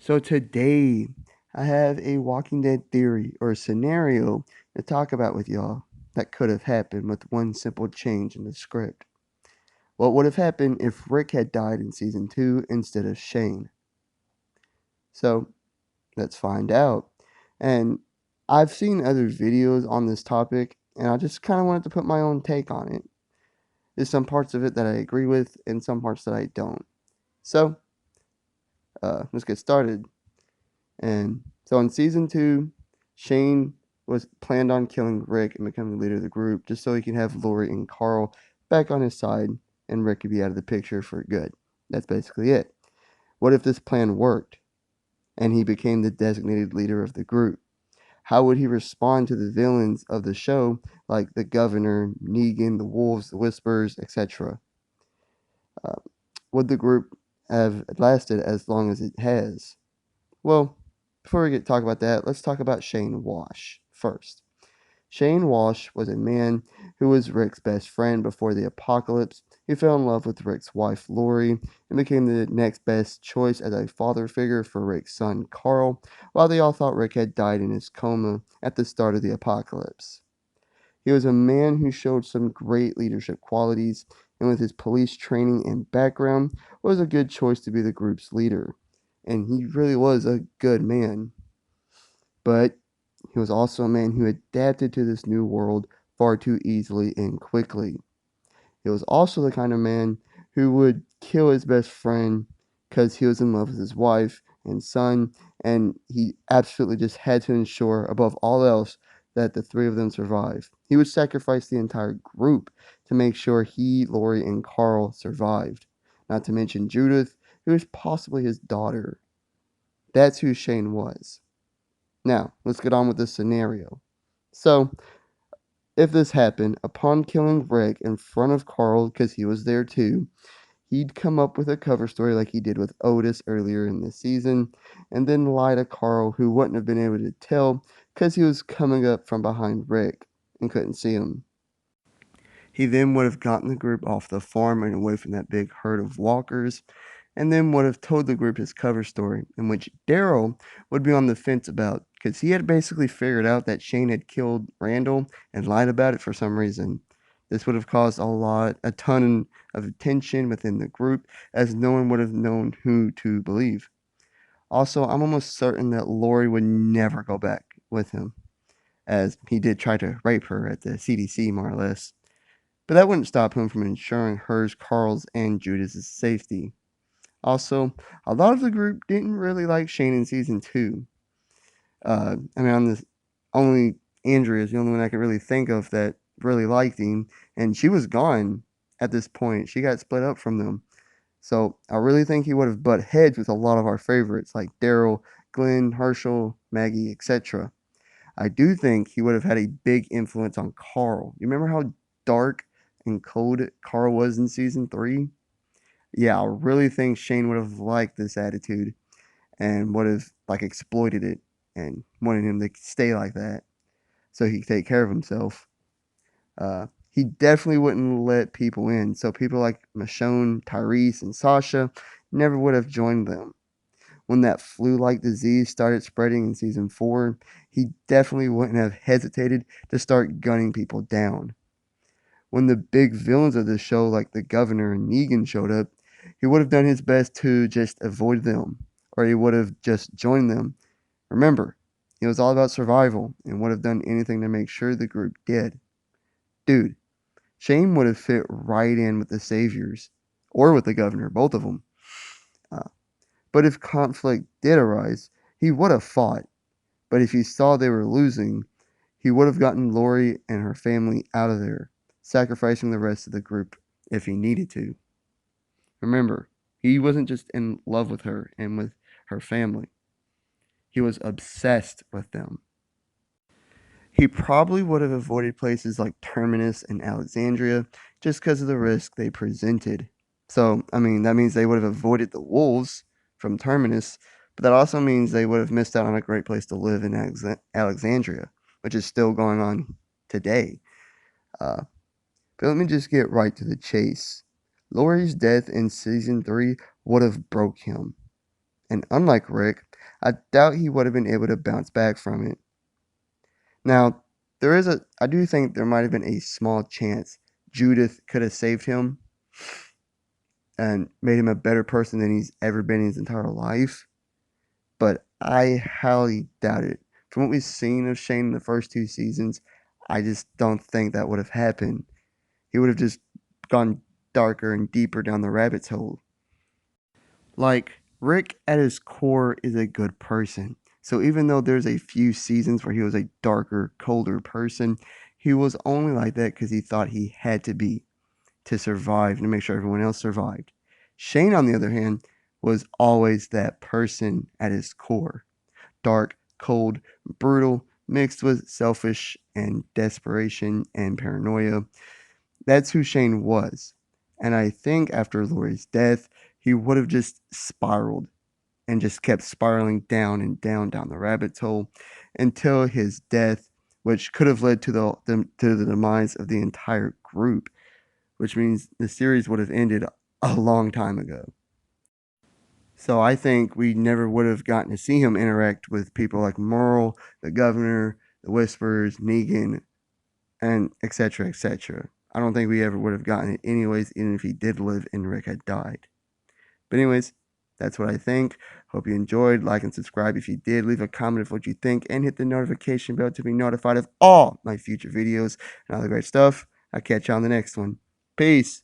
So today, I have a Walking Dead theory or scenario to talk about with y'all that could have happened with one simple change in the script. What would have happened if Rick had died in season 2 instead of Shane? So, let's find out. And I've seen other videos on this topic, and I just kind of wanted to put my own take on it. There's some parts of it that I agree with, and some parts that I don't. So, let's get started. And so in season 2, Shane was planned on killing Rick and becoming the leader of the group just so he can have Lori and Carl back on his side and Rick could be out of the picture for good. That's basically it. What if this plan worked and he became the designated leader of the group? How would he respond to the villains of the show like the Governor, Negan, the Wolves, the Whispers, etc.? Uh, would the group have lasted as long as it has? Well, before we get talk about that, let's talk about Shane Walsh first. Shane Walsh was a man who was Rick's best friend before the apocalypse. He fell in love with Rick's wife, Lori, and became the next best choice as a father figure for Rick's son, Carl, while they all thought Rick had died in his coma at the start of the apocalypse. He was a man who showed some great leadership qualities, and with his police training and background, was a good choice to be the group's leader. And he really was a good man. But he was also a man who adapted to this new world far too easily and quickly. He was also the kind of man who would kill his best friend because he was in love with his wife and son, and he absolutely just had to ensure, above all else, that the three of them survive. He would sacrifice the entire group to make sure he, Lori, and Carl survived. Not to mention Judith, who was possibly his daughter. That's who Shane was. Now, let's get on with this scenario. So, if this happened, upon killing Rick in front of Carl, because he was there too, he'd come up with a cover story like he did with Otis earlier in the season, and then lie to Carl, who wouldn't have been able to tell because he was coming up from behind Rick and couldn't see him. He then would have gotten the group off the farm and away from that big herd of walkers, and then would have told the group his cover story, in which Daryl would be on the fence about, because he had basically figured out that Shane had killed Randall and lied about it for some reason. This would have caused a ton of tension within the group, as no one would have known who to believe. Also, I'm almost certain that Lori would never go back with him, as he did try to rape her at the CDC, more or less. But that wouldn't stop him from ensuring hers, Carl's, and Judith's safety. Also, a lot of the group didn't really like Shane in season 2. I'm the only Andrea is the only one I could really think of that really liked him, and she was gone at this point. She got split up from them. So I really think he would have butt heads with a lot of our favorites like Daryl, Glenn, Herschel, Maggie, etc. I do think he would have had a big influence on Carl. You remember how dark and cold Carl was in season 3? Yeah, I really think Shane would have liked this attitude and would have like exploited it and wanted him to stay like that so he could take care of himself. He definitely wouldn't let people in. So people like Michonne, Tyrese, and Sasha never would have joined them. When that flu-like disease started spreading in season 4, he definitely wouldn't have hesitated to start gunning people down. When the big villains of the show, like the Governor and Negan, showed up, he would have done his best to just avoid them, or he would have just joined them. Remember, he was all about survival and would have done anything to make sure the group did. Dude, Shane would have fit right in with the Saviors, or with the Governor, both of them. Uh, but if conflict did arise, he would have fought. But if he saw they were losing, he would have gotten Lori and her family out of there, sacrificing the rest of the group if he needed to. Remember, he wasn't just in love with her and with her family, he was obsessed with them. He probably would have avoided places like Terminus and Alexandria just because of the risk they presented. So, that means they would have avoided the wolves from Terminus, but that also means they would have missed out on a great place to live in Alexandria, which is still going on today. Uh, but let me just get right to the chase. Laurie's death in season 3 would have broke him. And unlike Rick, I doubt he would have been able to bounce back from it. Now, I do think there might have been a small chance Judith could have saved him and made him a better person than he's ever been in his entire life, but I highly doubt it. From what we've seen of Shane in the first two seasons, I just don't think that would have happened. He would have just gone darker and deeper down the rabbit's hole. Like, Rick at his core is a good person. So even though there's a few seasons where he was a darker, colder person, he was only like that because he thought he had to be to survive and to make sure everyone else survived. Shane, on the other hand, was always that person at his core. Dark, cold, brutal, mixed with selfish and desperation and paranoia. That's who Shane was. And I think after Lori's death, he would have just spiraled and just kept spiraling down and down the rabbit's hole until his death, which could have led to the demise of the entire group, which means the series would have ended a long time ago. So I think we never would have gotten to see him interact with people like Merle, the governor, the Whisperers, Negan, and etc. etc. I don't think we ever would have gotten it anyways, even if he did live and Rick had died. But anyways, that's what I think. Hope you enjoyed. Like and subscribe if you did. Leave a comment of what you think and hit the notification bell to be notified of all my future videos and all the great stuff. I'll catch you on the next one. Peace.